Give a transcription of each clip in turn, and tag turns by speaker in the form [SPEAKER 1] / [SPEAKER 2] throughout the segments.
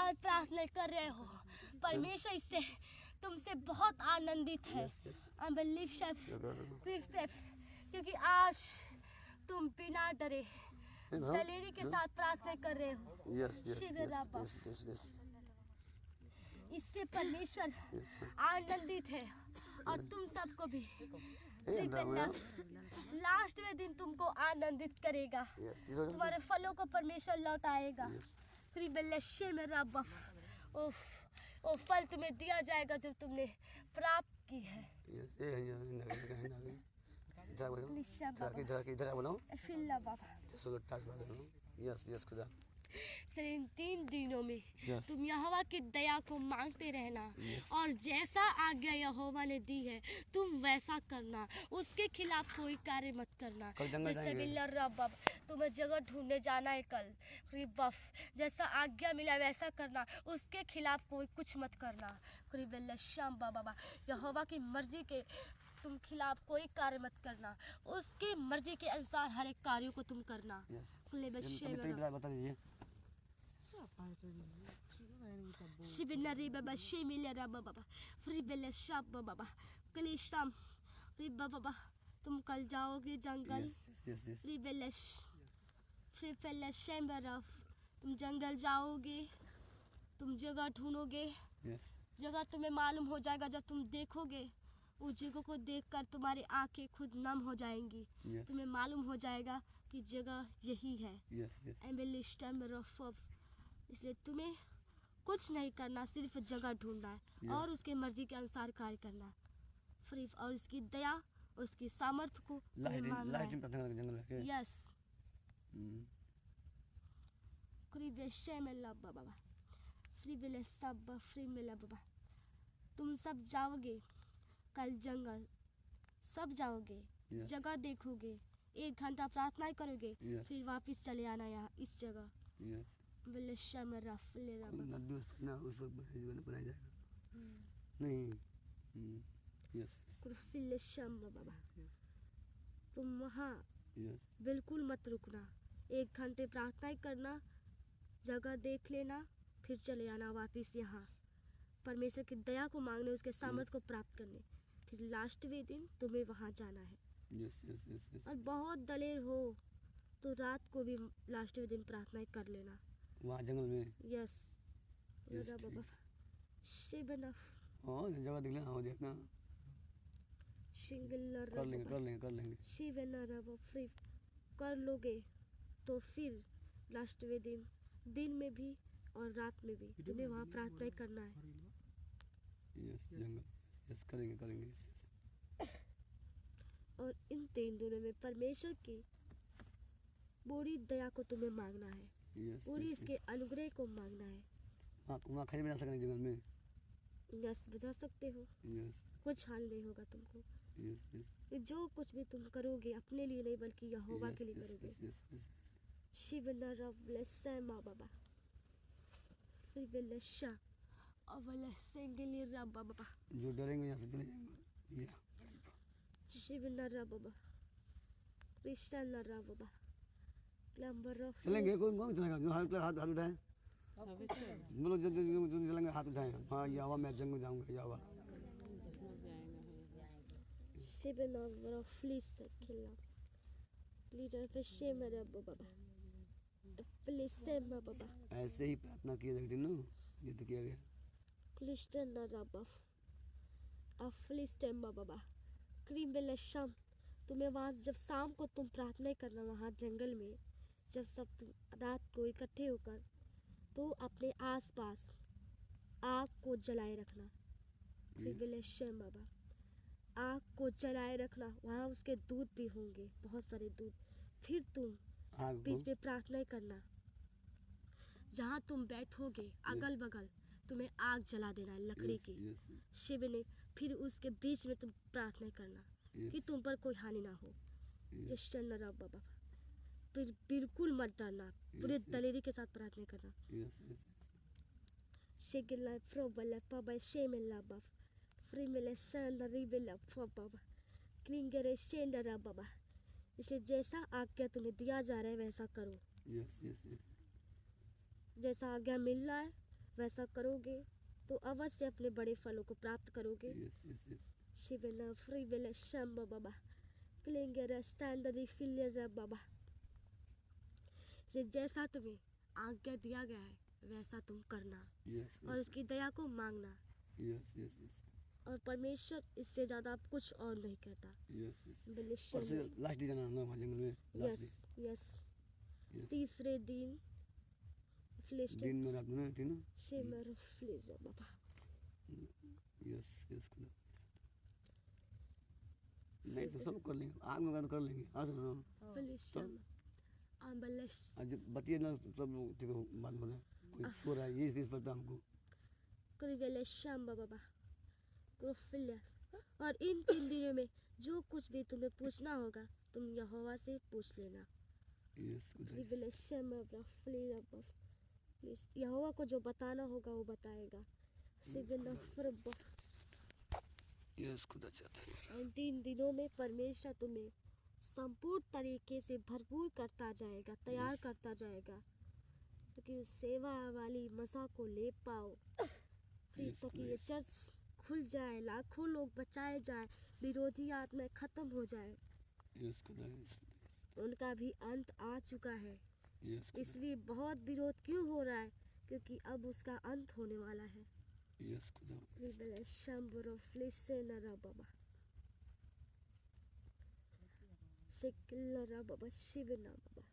[SPEAKER 1] आज प्रार्थना कर रहे हो, परमेश्वर इससे तुमसे बहुत आनंदित है। I believe क्योंकि आज तुम बिना डरे दलेरी के साथ प्रार्थना कर रहे हो। इससे परमेश्वर आनंदित है और तुम सबको भी लास्ट में दिन तुमको आनंदित करेगा। तुम्हारे फलों को परमेश्वर लौटाएगा। वो फल तुम्हें दिया जाएगा जो तुमने प्राप्त की है। इन 3 दिनों में तुम यहोवा की दया को मांगते रहना और जैसा आज्ञा यहोवा ने दी है तुम वैसा करना, उसके खिलाफ कोई कार्य मत करना। जैसे तुम्हें जगह ढूंढने जाना है कल, जैसा आज्ञा मिला वैसा करना, उसके खिलाफ कोई कुछ मत करना। यहोवा की मर्जी के तुम खिलाफ कोई कार्य मत करना, उसकी मर्जी के अनुसार हर एक कार्यों को तुम करना। बता दीजिए। शिवनरी बाबा शिमिलरा बाबा फ्री बेले शाप बाबा कलिशाम रे बाबा तुम कल जाओगे जंगल। फ्री बेले फ्री बेले शैम्बरफ तुम जंगल जाओगे, तुम जगह ढूंढोगे। जगह तुम्हें मालूम हो जाएगा जब तुम देखोगे। उस जगह को देखकर तुम्हारी आंखें खुद नम हो जाएंगी। तुम्हें मालूम हो जाएगा कि जगह यही है। इसलिए तुम्हें कुछ नहीं करना, सिर्फ जगह ढूंढना है और उसके मर्जी के अनुसार कार्य करना। सिर्फ और इसकी दया, उसकी सामर्थ्य को मांगना है। यस तुम सब जाओगे कल जंगल, सब जाओगे। जगह देखोगे, 1 घंटा प्रार्थना करोगे, फिर वापस चले आना यहाँ इस जगह। तुम वहाँ बिल्कुल मत रुकना, 1 घंटे प्रार्थना करना, जगह देख लेना, फिर चले आना वापस यहाँ परमेश्वर की दया को मांगने, उसके सामर्थ्य को प्राप्त करने। फिर लास्टवें दिन तुम्हें वहाँ जाना है। और बहुत दलेर हो तो रात को भी लास्टवें दिन प्रार्थना कर लेना वहाँ जंगल में। यस बाबा जगह देख लेना, देखना कर लेंगे फ्री कर लोगे तो फिर लास्टवें दिन में भी और रात में भी तुम्हें वहाँ प्रार्थना करना है। यस करेंगे। और इन 3 दिनों में परमेश्वर की पूरी दया को तुम्हें मांगना है। पूरी इसके अनुग्रह को मांगना है। वहाँ खड़े बजा सकते जंगल में। यस बजा सकते हो। कुछ हाल नहीं होगा तुमको। जो कुछ भी तुम करोगे अपने लिए नहीं बल्कि यहोवा के लिए करोगे। शिव नर ब्लेसे माँ बाबा फिर ब्लेशा और ब्लेसेंगे लिए रब बाबा। जो डरेंगे यहाँ से चले जाएंगे। शिव नर बाबा कृष्ण नर बाबा चलेंगे। कौन चलेगा? जो हाथ उठाए बोलो। जो चलेंगे हाथ उठाए। हाँ यावा मैं जंगल जाऊंगा यावा। शिव नर प्लीज खिला लीडर पे शे मेरा बाबा प्लीज से बाबा। ऐसे ही प्रार्थना किया जाती ना, ये तो किया गया। क्रिश्चियन नर बाबा अफलिस्टेम बाबा क्रीम बेले शाम तुम्हें वहाँ जब शाम को तुम प्रार्थना करना वहाँ जंगल में, जब सब तुम रात को इकट्ठे होकर तो अपने आसपास आग को जलाए रखना। बाबा आग को जलाए रखना, वहाँ उसके दूध भी होंगे, बहुत सारे दूध। फिर तुम बीच में प्रार्थना करना, जहाँ तुम बैठोगे अगल बगल तुम्हें आग जला देना है लकड़ी की। शिव ने फिर उसके बीच में तुम प्रार्थना करना कि तुम पर कोई हानि ना हो। बाबा तो बिल्कुल मत डरना, पूरे दलेरी के साथ प्रार्थना करना। इसे जैसा आज्ञा तुम्हें दिया जा रहा है वैसा करो। जैसा आज्ञा मिल रहा है वैसा करोगे तो अवश्य अपने बड़े फलों को प्राप्त करोगे।
[SPEAKER 2] Yes, yes, yes.
[SPEAKER 1] Shivna free बेले शंब बाबा क्लेंगे रस्तांडरी फिलियर बाबा। जैसा तुम्हें आज्ञा दिया गया है वैसा तुम करना
[SPEAKER 2] Yes,
[SPEAKER 1] और
[SPEAKER 2] yes.
[SPEAKER 1] उसकी दया को मांगना।
[SPEAKER 2] Yes, yes, yes.
[SPEAKER 1] और परमेश्वर इससे ज्यादा आप कुछ और नहीं कहता।
[SPEAKER 2] Yes, yes.
[SPEAKER 1] बेले
[SPEAKER 2] और से
[SPEAKER 1] शंब
[SPEAKER 2] लास्ट डे जाना है ना वहाँ जंगल में, लास्ट
[SPEAKER 1] यस यस
[SPEAKER 2] Yes.
[SPEAKER 1] तीसरे दिन
[SPEAKER 2] डे
[SPEAKER 1] फ्लिस्ट
[SPEAKER 2] दिन में रात में ना, तीनों.
[SPEAKER 1] शिमर फ्लिज बाबा।
[SPEAKER 2] Yes, yes, खुदा. नहीं तो सब कर लेंगे, आग में कर लेंगे, आज ना.
[SPEAKER 1] फ्लिशम अम्बलश
[SPEAKER 2] आज बतिए ना सब लोग ठीक हो बात बोले, कोई सो रहा है ये चीज़ पता हमको.
[SPEAKER 1] क्रिवेले शंब बाबा क्रोफिलिया। और इन 3 दिनों में जो कुछ भी तुम्हें पूछना होगा तुम यहोवा से पूछ लेना।
[SPEAKER 2] Yes, खुदा.
[SPEAKER 1] क्रिवेले शंब बाबा फ्लिज प्लीज यहोवा को जो बताना होगा वो बताएगा। सिगना फ्रब।
[SPEAKER 2] Yes, खुदा चाहता.
[SPEAKER 1] इन 3 दिनों में परमेश्वर तुम्हें संपूर्ण तरीके से भरपूर करता जाएगा, तैयार करता जाएगा क्योंकि सेवा वाली मसा को ले पाओ। प्लीज ताकि ये चर्च खुल जाए, लाखों लोग बचाए जाए, विरोधी आत्माएं खत्म हो जाए।
[SPEAKER 2] Yes, खुदा.
[SPEAKER 1] उनका भी अंत आ चुका है।
[SPEAKER 2] Yes, खुदा.
[SPEAKER 1] इसलिए बहुत विरोध क्यों हो रहा है क्योंकि अब उसका अंत होने वाला है।
[SPEAKER 2] Yes, खुदा.
[SPEAKER 1] शंबरो फ्लिसे नरा बाबा शिकलरा बाबा शिवना बाबा।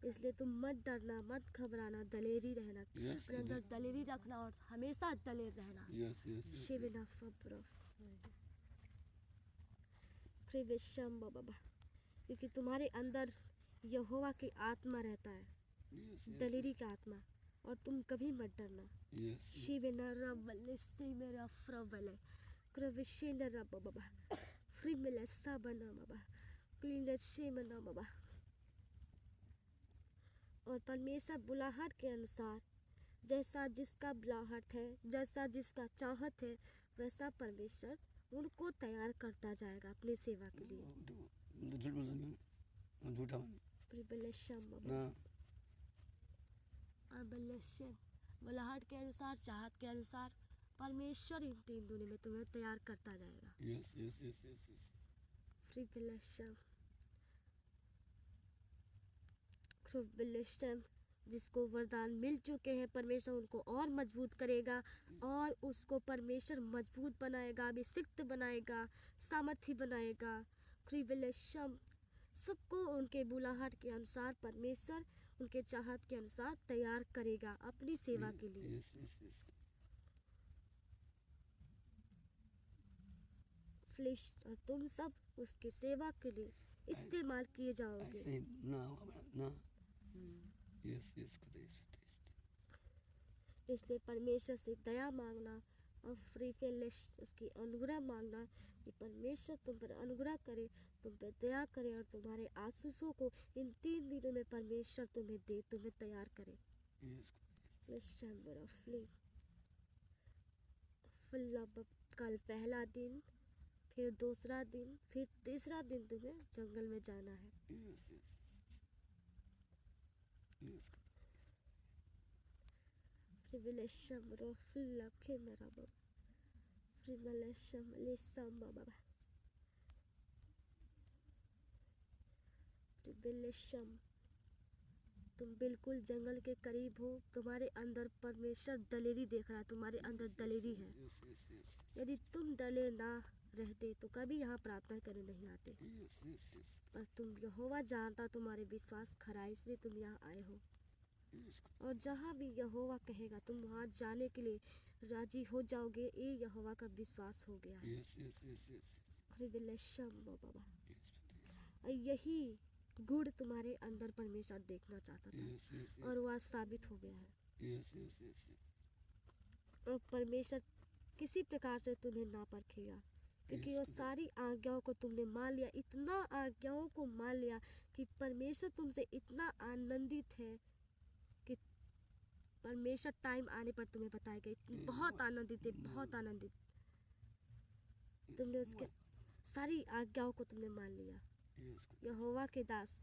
[SPEAKER 1] इसलिए तुम मत डरना, मत घबराना, दलेरी रहना,
[SPEAKER 2] Yes,
[SPEAKER 1] अपने अंदर दलेरी रखना और हमेशा दलेर रहना।
[SPEAKER 2] Yes, yes, yes.
[SPEAKER 1] शिवना फब्रो क्रिवेशम बाबा क्योंकि तुम्हारे अंदर यहोवा की आत्मा रहता है,
[SPEAKER 2] Yes, yes.
[SPEAKER 1] दलेरी का आत्मा, और तुम कभी मत डरना।
[SPEAKER 2] Yes.
[SPEAKER 1] शिवना रबले से मेरा फ्रबले क्रिवेशन रब बाबा फ्री मिले साबना बाबा क्लीन शिवना बाबा। और परमेश्वर बुलाहट के अनुसार जैसा जिसका बुलाहट है, जैसा जिसका चाहत है, वैसा परमेश्वर उनको तैयार करता जाएगा अपनी सेवा के लिए।
[SPEAKER 2] झूठ बोल रही झूठा
[SPEAKER 1] प्रिबलेशन बाबा
[SPEAKER 2] ना.
[SPEAKER 1] अबलेशन बुलाहट के अनुसार, चाहत के अनुसार परमेश्वर इन 3 दिनों में तुम्हें तैयार करता जाएगा।
[SPEAKER 2] Yes, yes, yes, yes, yes.
[SPEAKER 1] प्रिबलेशन प्रिबलेशन जिसको वरदान मिल चुके हैं परमेश्वर उनको और मजबूत करेगा और उसको परमेश्वर मजबूत बनाएगा, अभिषिक्त बनाएगा, सामर्थी बनाएगा। क्रिवेलेशम सबको उनके बुलाहट के अनुसार परमेश्वर उनके चाहत के अनुसार तैयार करेगा अपनी सेवा के लिए।
[SPEAKER 2] Yes, yes, yes.
[SPEAKER 1] फ्लिश और तुम सब उसकी सेवा के लिए इस्तेमाल किए जाओगे।
[SPEAKER 2] ऐसे ही ना ना. Yes, yes, खुदा. Yes, yes.
[SPEAKER 1] इसलिए परमेश्वर से दया मांगना और फ्री फेलिश उसकी अनुग्रह मांगना कि परमेश्वर तुम पर अनुग्रह करे, तुम पर दया करे और तुम्हारे आंसुओं को इन 3 दिनों में परमेश्वर तुम्हें दे, तुम्हें तैयार करे।
[SPEAKER 2] Yes,
[SPEAKER 1] कल पहला दिन, फिर दूसरा दिन, फिर तीसरा दिन तुम्हें जंगल में जाना है।
[SPEAKER 2] yes, yes. Yes.
[SPEAKER 1] Privilesham rofla kemera baba. Privilesham lesam baba. Privilesham तुम बिल्कुल जंगल के करीब हो, तुम्हारे अंदर परमेश्वर दलेरी देख रहा है, तुम्हारे अंदर दलेरी है।
[SPEAKER 2] Yes, yes, yes.
[SPEAKER 1] यदि तुम दलेर ना रहते तो कभी यहाँ प्रार्थना करने नहीं आते।
[SPEAKER 2] Yes, yes, yes.
[SPEAKER 1] पर तुम यहोवा जानता तुम्हारे विश्वास खरा है, इसलिए तुम यहाँ आए हो।
[SPEAKER 2] Yes.
[SPEAKER 1] और जहाँ भी यहोवा कहेगा तुम वहाँ जाने के लिए राजी हो जाओगे, ये यहोवा का विश्वास हो गया है।
[SPEAKER 2] Yes, yes, yes, yes.
[SPEAKER 1] क्रिविलेशम बाबा।
[SPEAKER 2] Yes,
[SPEAKER 1] और यही गुण तुम्हारे अंदर परमेश्वर देखना चाहता था
[SPEAKER 2] yes, yes, yes.
[SPEAKER 1] और वह साबित हो गया है।
[SPEAKER 2] Yes, yes, yes, yes.
[SPEAKER 1] और परमेश्वर किसी प्रकार से तुम्हें ना परखेगा क्योंकि वो सारी आज्ञाओं को तुमने मान लिया, इतना आज्ञाओं को मान लिया कि परमेश्वर तुमसे इतना आनंदित है कि परमेश्वर टाइम आने पर तुम्हें बताएगा। बहुत आनंदित है, बहुत आनंदित। तुमने उसके सारी आज्ञाओं को तुमने मान लिया।
[SPEAKER 2] Yes.
[SPEAKER 1] यहोवा के दास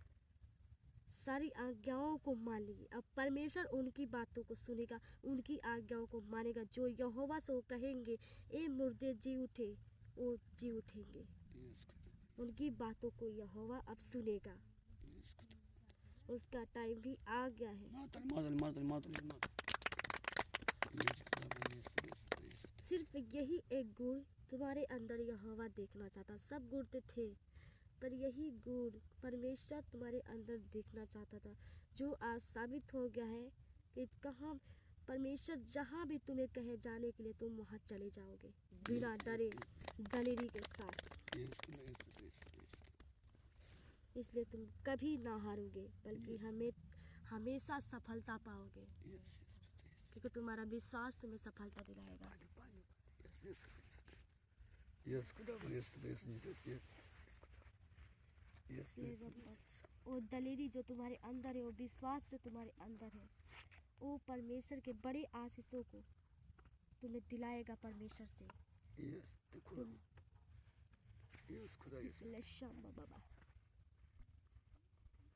[SPEAKER 1] सारी आज्ञाओं को मान लीजिए। अब परमेश्वर उनकी बातों को सुनेगा, उनकी आज्ञाओं को मानेगा। जो यहोवा से वो कहेंगे ए मुर्दे जी उठे, वो जी उठेंगे।
[SPEAKER 2] Yes, खुदा।
[SPEAKER 1] उनकी बातों को यहोवा अब सुनेगा।
[SPEAKER 2] Yes, खुदा।
[SPEAKER 1] उसका टाइम भी आ गया है।
[SPEAKER 2] मातल मातल मातल मातल मातल। Yes, खुदा। Yes, yes, yes।
[SPEAKER 1] सिर्फ यही एक गुण तुम्हारे अंदर यहोवा देखना चाहता। सब गुण तो थे, पर यही गुण परमेश्वर तुम्हारे अंदर देखना चाहता था, जो आज साबित हो गया है कि कहाँ परमेश्वर जहाँ भी तुम्हें कहे जाने के लिए तुम वहाँ चले जाओगे बिना डरे, दलेरी के साथ।
[SPEAKER 2] Yes, खुदा। Yes, खुदा। Yes, खुदा। Yes, खुदा।
[SPEAKER 1] इसलिए तुम कभी ना हारोगे, बल्कि
[SPEAKER 2] Yes।
[SPEAKER 1] हमें हमेशा सफलता पाओगे,
[SPEAKER 2] Yes, yes, खुदा। Yes।
[SPEAKER 1] क्योंकि तुम्हारा विश्वास तुम्हें सफलता दिलाएगा।
[SPEAKER 2] पानी पानी। Yes, yes, खुदा। Yes, खुदा। Yes, खुदा। Yes, Jesus। Yes, yes, खुदा। Yes,
[SPEAKER 1] इसलिए
[SPEAKER 2] yes,
[SPEAKER 1] जब
[SPEAKER 2] yes।
[SPEAKER 1] वो दलेरी जो तुम्हारे अंदर है, वो विश्वास जो तुम्हारे अंदर है, वो परमेश्वर के बड़े आशीषों को तुम्हें दिलाएगा परमेश्वर से।
[SPEAKER 2] Yes, ते खुदा। Yes, खुदा। Yes।
[SPEAKER 1] लशम बाबा,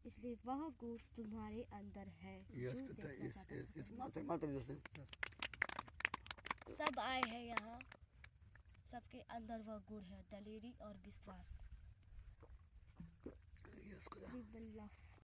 [SPEAKER 1] इसलिए वह गुण तुम्हारे अंदर है
[SPEAKER 2] Yes,
[SPEAKER 1] जो
[SPEAKER 2] खुदा।
[SPEAKER 1] देखना
[SPEAKER 2] Yes,
[SPEAKER 1] चाहता
[SPEAKER 2] yes, yes।
[SPEAKER 1] है।
[SPEAKER 2] मातल मातल जैसे। Yes।
[SPEAKER 1] सब आए हैं यहाँ, सबके अंदर वह गुण है, दलेरी और विश्वास।
[SPEAKER 2] Yes, खुदा।
[SPEAKER 1] Live the love.